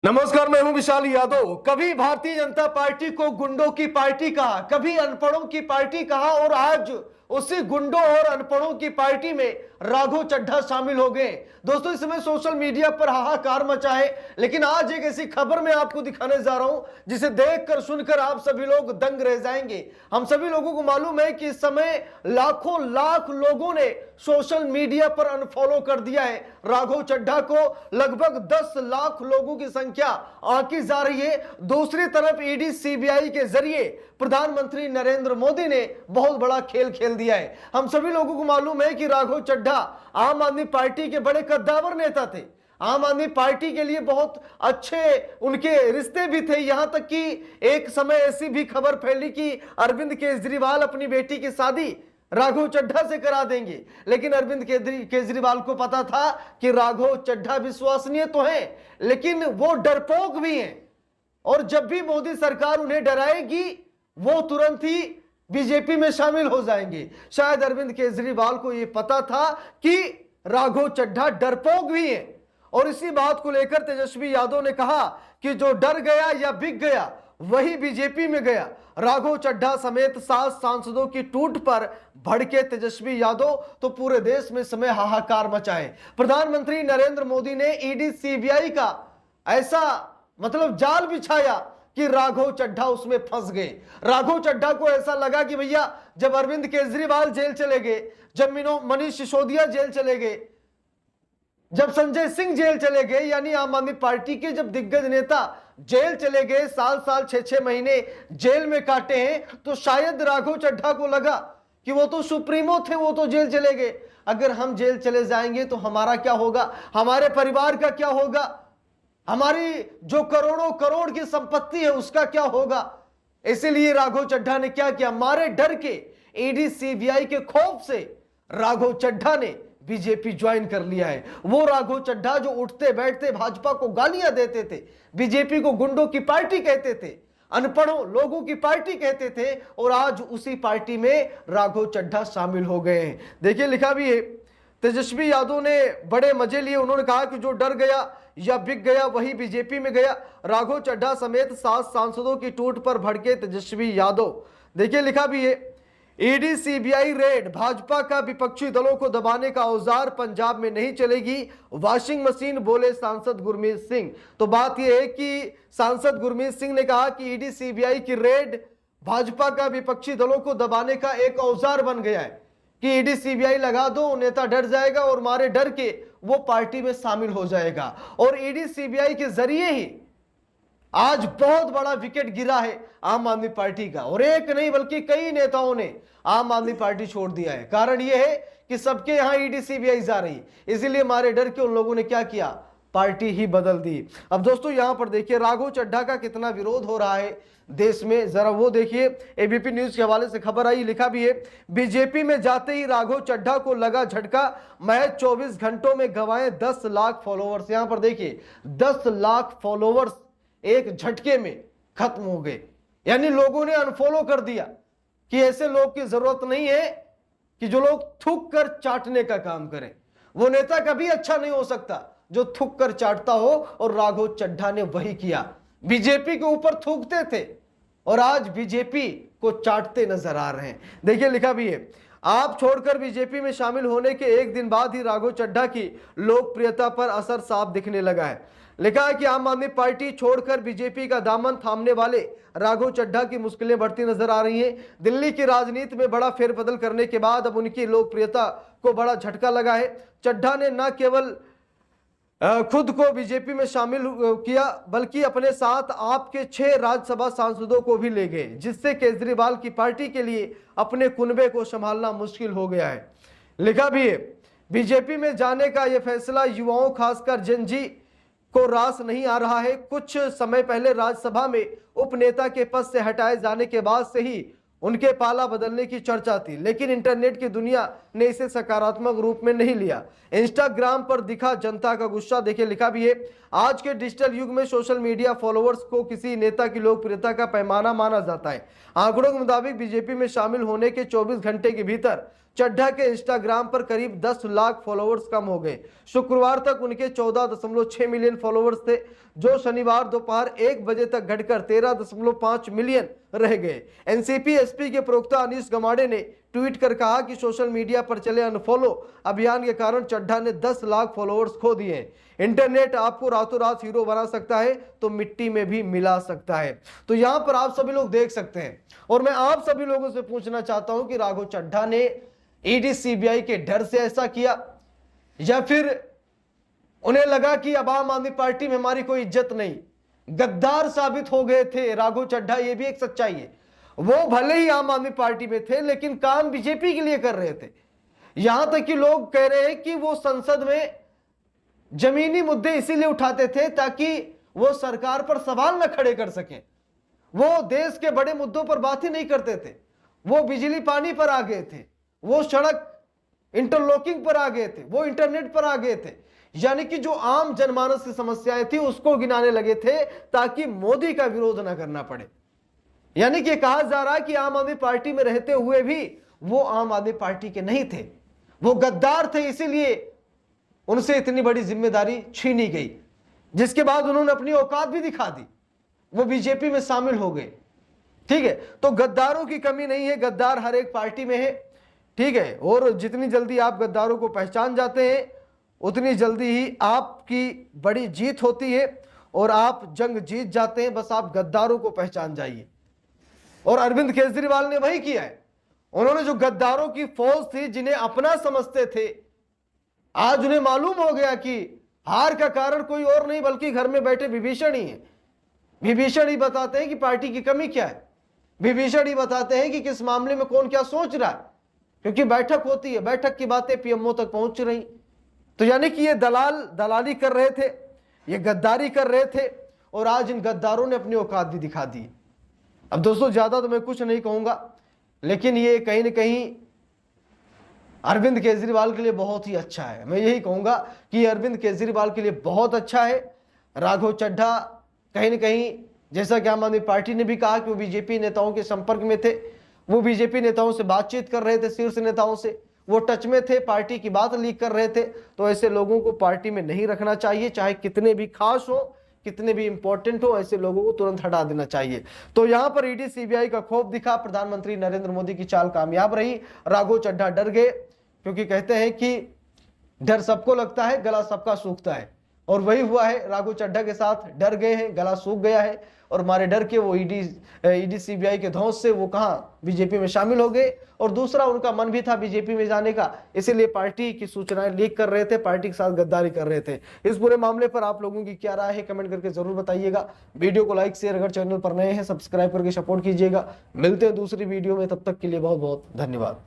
नमस्कार, मैं हूं विशाल यादव। कभी भारतीय जनता पार्टी को गुंडों की पार्टी कहा, कभी अनपढ़ों की पार्टी कहा और आज उसी गुंडों और अनपढ़ों की पार्टी में राघव चड्ढा शामिल हो गए। दोस्तों, इस समय सोशल मीडिया पर हाहाकार मचा है, लेकिन आज एक ऐसी खबर मैं आपको दिखाने जा रहा हूं जिसे देखकर सुनकर आप सभी लोग दंग रह जाएंगे। हम सभी लोगों को मालूम है कि इस समय लाखों लाख लोगों ने सोशल मीडिया पर अनफॉलो कर दिया है राघव चड्ढा को। लगभग 10 लाख लोगों की संख्या आंकी जा रही है। दूसरी तरफ ईडी सीबीआई के जरिए प्रधानमंत्री नरेंद्र मोदी ने बहुत बड़ा खेल खेल दिया है। हम सभी लोगों को मालूम है कि राघव चड्ढा आम आदमी पार्टी के बड़े कद्दावर नेता थे। आम आदमी पार्टी के लिए बहुत अच्छे उनके रिश्ते भी थे। यहां तक कि एक समय ऐसी भी खबर फैली कि अरविंद केजरीवाल अपनी बेटी की शादी राघव चड्ढा से करा देंगे, लेकिन अरविंद केजरीवाल को पता था कि राघव चड्ढा विश्वसनीय तो है, लेकिन वो डरपोक भी हैं और जब भी मोदी सरकार उन्हें डराएगी वो तुरंत ही बीजेपी में शामिल हो जाएंगे। शायद अरविंद केजरीवाल को यह पता था कि राघव चड्ढा डरपोक भी हैं और इसी बात को लेकर तेजस्वी यादव ने कहा कि जो डर गया या बिक गया वही बीजेपी में गया। राघव चड्ढा समेत 7 सांसदों की टूट पर भड़के तेजस्वी यादव तो पूरे देश में समय हाहाकार मचा है। प्रधानमंत्री नरेंद्र मोदी ने ईडी सीबीआई का ऐसा जाल बिछाया कि राघव चड्ढा उसमें फंस गए। राघव चड्ढा को ऐसा लगा कि भैया, जब अरविंद केजरीवाल जेल चले गए, जब मनीष सिसोदिया जेल चले गए, जब संजय सिंह जेल चले गए, यानी आम आदमी पार्टी के जब दिग्गज नेता जेल चले गए, साल 6 महीने जेल में काटे हैं, तो शायद राघव चड्ढा को लगा कि वो तो सुप्रीमो थे, वो तो जेल चले गए। अगर हम जेल चले जाएंगे तो हमारा क्या होगा, हमारे परिवार का क्या होगा, हमारी जो करोड़ों करोड़ की संपत्ति है उसका क्या होगा। इसीलिए राघव चड्ढा ने क्या किया, मारे डर के, ईडी सीबीआई के खौफ से राघव चड्ढा ने बीजेपी ज्वाइन कर लिया है। वो राघव चड्ढा जो उठते बैठते भाजपा को गालियां देते थे, बीजेपी को गुंडों की पार्टी कहते थे, अनपढ़ों लोगों की पार्टी कहते थे, और आज उसी पार्टी में राघव चड्ढा शामिल हो गए हैं। देखिए, लिखा भी है, तेजस्वी यादव ने बड़े मजे लिए। उन्होंने कहा कि जो डर गया या बिक गया वही बीजेपी में गया। राघव चड्ढा समेत 7 सांसदों की टूट पर भड़के तेजस्वी यादव। देखिए, लिखा भी है, ईडी सीबीआई रेड, भाजपा का विपक्षी दलों को दबाने का औजार पंजाब में नहीं चलेगी, वॉशिंग मशीन, बोले सांसद गुरमीत सिंह। तो बात यह है कि सांसद गुरमीत सिंह ने कहा कि ईडी सीबीआई की रेड भाजपा का विपक्षी दलों को दबाने का एक औजार बन गया है कि ईडी सीबीआई लगा दो, नेता डर जाएगा और मारे डर के वो पार्टी में शामिल हो जाएगा। और ईडी सीबीआई के जरिए ही आज बहुत बड़ा विकेट गिरा है आम आदमी पार्टी का, और एक नहीं बल्कि कई नेताओं ने आम आदमी पार्टी छोड़ दिया है। कारण यह है कि सबके यहां ईडी सीबीआई जा रही, इसीलिए मारे डर के उन लोगों ने क्या किया, पार्टी ही बदल दी। अब दोस्तों, यहां पर देखिए राघव चड्ढा का कितना विरोध हो रहा है देश में, जरा वो देखिए। एबीपी न्यूज के हवाले से खबर आई, लिखा भी है, बीजेपी में जाते ही राघव चड्ढा को लगा झटका, महज 24 घंटों में गंवाए 10 लाख फॉलोवर्स। यहां पर देखिए, 10 लाख फॉलोवर्स एक झटके में खत्म हो गए। यानी लोगों ने अनफॉलो कर दिया कि ऐसे लोग की जरूरत नहीं है कि जो लोग थूक कर चाटने का काम करें। वो नेता कभी अच्छा नहीं हो सकता जो थूक कर चाटता हो, और राघव चड्ढा ने वही किया। बीजेपी के ऊपर थूकते थे और आज बीजेपी को चाटते नजर आ रहे हैं। देखिए, लिखा भी है, आप छोड़कर बीजेपी में शामिल होने के एक दिन बाद ही राघव चड्ढा की लोकप्रियता पर असर साफ दिखने लगा है। लिखा है कि आम आदमी पार्टी छोड़कर बीजेपी का दामन थामने वाले राघव चड्ढा की मुश्किलें बढ़ती नजर आ रही हैं। दिल्ली की राजनीति में बड़ा फेरबदल करने के बाद अब उनकी लोकप्रियता को बड़ा झटका लगा है। चड्ढा ने न केवल खुद को बीजेपी में शामिल किया, बल्कि अपने साथ आपके 6 राज्यसभा सांसदों को भी ले गए, जिससे केजरीवाल की पार्टी के लिए अपने कुनबे को संभालना मुश्किल हो गया है। लिखा भी है, बीजेपी में जाने का यह फैसला युवाओं खासकर जेनजी को रास नहीं आ रहा है। कुछ समय पहले राज्यसभा में उपनेता के पद से हटाए जाने के बाद से ही उनके पाला बदलने की चर्चा थी, लेकिन इंटरनेट की दुनिया ने इसे सकारात्मक रूप में नहीं लिया। इंस्टाग्राम पर दिखा जनता का गुस्सा। देखिए, लिखा भी है, आज के डिजिटल युग में सोशल मीडिया फॉलोअर्स को किसी नेता की लोकप्रियता का पैमाना माना जाता है। आंकड़ों के मुताबिक बीजेपी में शामिल होने के 24 घंटे के भीतर चड्ढा के इंस्टाग्राम पर करीब 10 लाख फॉलोअर्स कम हो गए। शुक्रवार तक उनके 14.6 मिलियन फॉलोअर्स थे, जो शनिवार दोपहर 1 बजे तक घटकर 13.5 मिलियन रह गए। एनसीपी एसपी के प्रवक्ता अनीश गमाडे ने ट्वीट कर कहा कि सोशल मीडिया पर चले अनफॉलो अभियान के कारण चड्ढा ने 10 लाख फॉलोअर्स खो दिए। इंटरनेट आपको रातों रात हीरो बना सकता है तो मिट्टी में भी मिला सकता है। तो यहां पर आप सभी लोग देख सकते हैं, और मैं आप सभी लोगों से पूछना चाहता हूं कि राघव चड्ढा ने ईडी सीबीआई के डर से ऐसा किया, या फिर उन्हें लगा कि अब आम आदमी पार्टी में हमारी कोई इज्जत नहीं। गद्दार साबित हो गए थे राघव चड्ढा, ये भी एक सच्चाई है। वो भले ही आम आदमी पार्टी में थे लेकिन काम बीजेपी के लिए कर रहे थे। यहां तक कि लोग कह रहे हैं कि वो संसद में जमीनी मुद्दे इसीलिए उठाते थे ताकि वो सरकार पर सवाल न खड़े कर सकें। वो देश के बड़े मुद्दों पर बात ही नहीं करते थे। वो बिजली पानी पर आ गए थे, वो सड़क इंटरलॉकिंग पर आ गए थे, वो इंटरनेट पर आ गए थे। यानी कि जो आम जनमानस की समस्याएं थी उसको गिनाने लगे थे ताकि मोदी का विरोध न करना पड़े। यानी कि कहा जा रहा है कि आम आदमी पार्टी में रहते हुए भी वो आम आदमी पार्टी के नहीं थे, वो गद्दार थे, इसीलिए उनसे इतनी बड़ी जिम्मेदारी छीनी गई, जिसके बाद उन्होंने अपनी औकात भी दिखा दी, वो बीजेपी में शामिल हो गए। ठीक है, तो गद्दारों की कमी नहीं है, गद्दार हर एक पार्टी में है। ठीक है, और जितनी जल्दी आप गद्दारों को पहचान जाते हैं उतनी जल्दी ही आपकी बड़ी जीत होती है और आप जंग जीत जाते हैं। बस आप गद्दारों को पहचान जाइए, और अरविंद केजरीवाल ने वही किया है। उन्होंने जो गद्दारों की फौज थी जिन्हें अपना समझते थे, आज उन्हें मालूम हो गया कि हार का कारण कोई और नहीं बल्कि घर में बैठे विभीषण ही है। विभीषण ही बताते हैं कि पार्टी की कमी क्या है, विभीषण ही बताते हैं कि किस मामले में कौन क्या सोच रहा है, क्योंकि बैठक होती है, बैठक की बातें पीएमओ तक पहुंच रही। तो यानी कि ये दलाली कर रहे थे, ये गद्दारी कर रहे थे, और आज इन गद्दारों ने अपनी औकात भी दिखा दी। अब दोस्तों ज्यादा तो मैं कुछ नहीं कहूंगा, लेकिन ये कहीं ना कहीं अरविंद केजरीवाल के लिए बहुत ही अच्छा है। मैं यही कहूंगा कि अरविंद केजरीवाल के लिए बहुत अच्छा है। राघव चड्ढा कहीं ना कहीं, जैसा कि आम आदमी पार्टी ने भी कहा कि वो बीजेपी नेताओं के संपर्क में थे, वो बीजेपी नेताओं से बातचीत कर रहे थे, शीर्ष नेताओं से वो टच में थे, पार्टी की बात लीक कर रहे थे। तो ऐसे लोगों को पार्टी में नहीं रखना चाहिए, चाहे कितने भी खास हो, कितने भी इंपॉर्टेंट हो, ऐसे लोगों को तुरंत हटा देना चाहिए। तो यहां पर ईडी सीबीआई का खौफ दिखा, प्रधानमंत्री नरेंद्र मोदी की चाल कामयाब रही। राघव चड्ढा डर गए, क्योंकि कहते हैं कि डर सबको लगता है, गला सबका सूखता है, और वही हुआ है। राघव चड्ढा के साथ डर गए हैं, गला सूख गया है, और मारे डर के वो ईडी सीबीआई के धौंस से वो कहां बीजेपी में शामिल हो गए। और दूसरा, उनका मन भी था बीजेपी में जाने का, इसीलिए पार्टी की सूचनाएं लीक कर रहे थे, पार्टी के साथ गद्दारी कर रहे थे। इस पूरे मामले पर आप लोगों की क्या राय है, कमेंट करके जरूर बताइएगा। वीडियो को लाइक शेयर, अगर चैनल पर नए हैं सब्सक्राइब करके सपोर्ट कीजिएगा। मिलते हैं दूसरी वीडियो में, तब तक के लिए बहुत बहुत धन्यवाद।